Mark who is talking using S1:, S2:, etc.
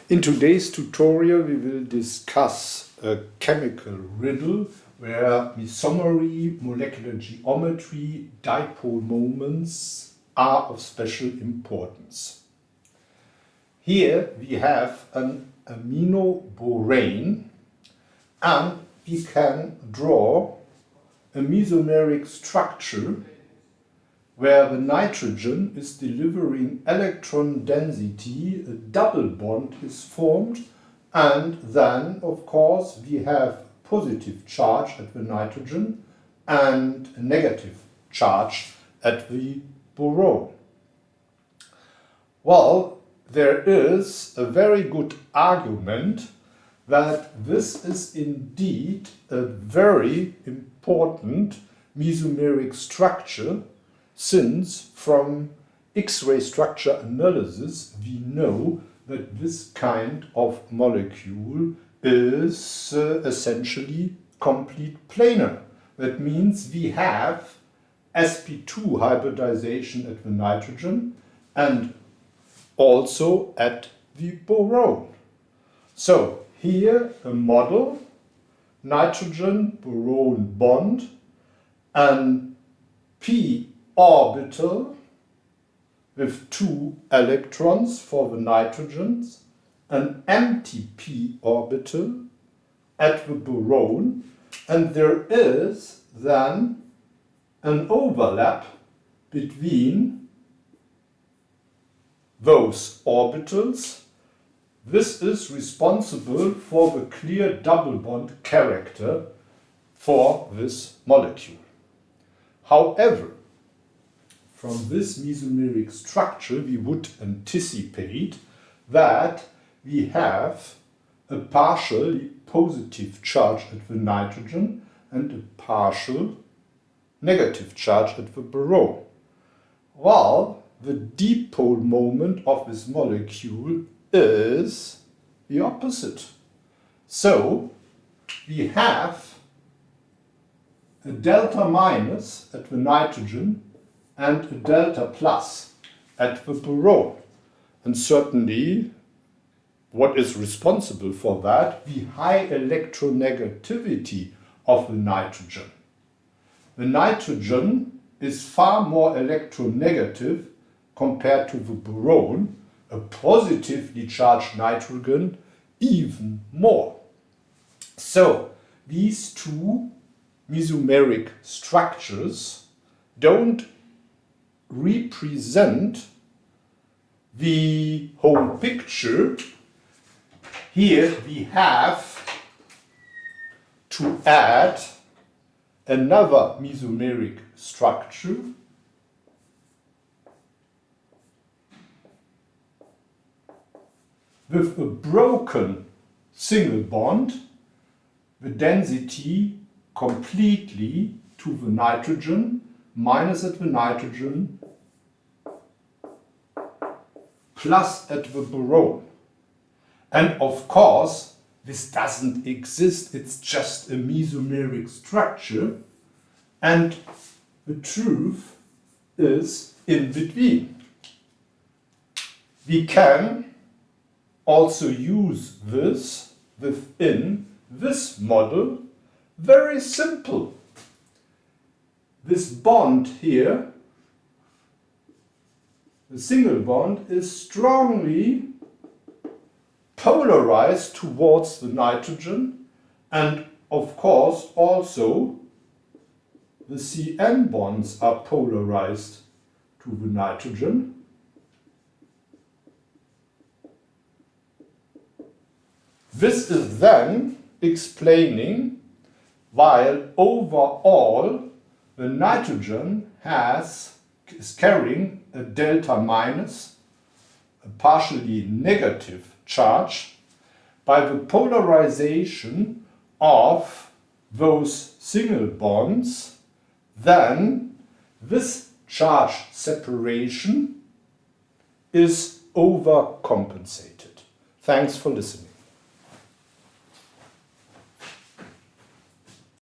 S1: In today's tutorial we will discuss a chemical riddle where mesomery, molecular geometry, dipole moments are of special importance. Here we have an aminoborane and we can draw a mesomeric structure where the nitrogen is delivering electron density, a double bond is formed, and then, of course, we have positive charge at the nitrogen and a negative charge at the boron. Well, there is a very good argument that this is indeed a very important mesomeric structure, since from X-ray structure analysis we know that this kind of molecule is essentially complete planar. That means we have sp2 hybridization at the nitrogen and also at the boron. So here a model, nitrogen-boron bond, and p orbital with 2 electrons for the nitrogens, an empty p orbital at the boron, and there is then an overlap between those orbitals. This is responsible for the clear double bond character for this molecule. However, from this mesomeric structure we would anticipate that we have a partially positive charge at the nitrogen and a partial negative charge at the boron. While the dipole moment of this molecule is the opposite. So we have a delta minus at the nitrogen and a delta plus at the boron. And certainly what is responsible for that? The high electronegativity of the nitrogen. The nitrogen is far more electronegative compared to the boron, a positively charged nitrogen even more. So these two mesomeric structures don't represent the whole picture. Here we have to add another mesomeric structure with a broken single bond, the density completely to the nitrogen, minus at the nitrogen, plus at the boron. And of course, this doesn't exist, it's just a mesomeric structure, and the truth is in between. We can also use this within this model. Very simple. This bond here, the single bond, is strongly polarized towards the nitrogen, and of course also the CN bonds are polarized to the nitrogen. This is then explaining why overall the nitrogen is carrying a delta minus, a partially negative charge, by the polarization of those single bonds, then this charge separation is overcompensated. Thanks for listening.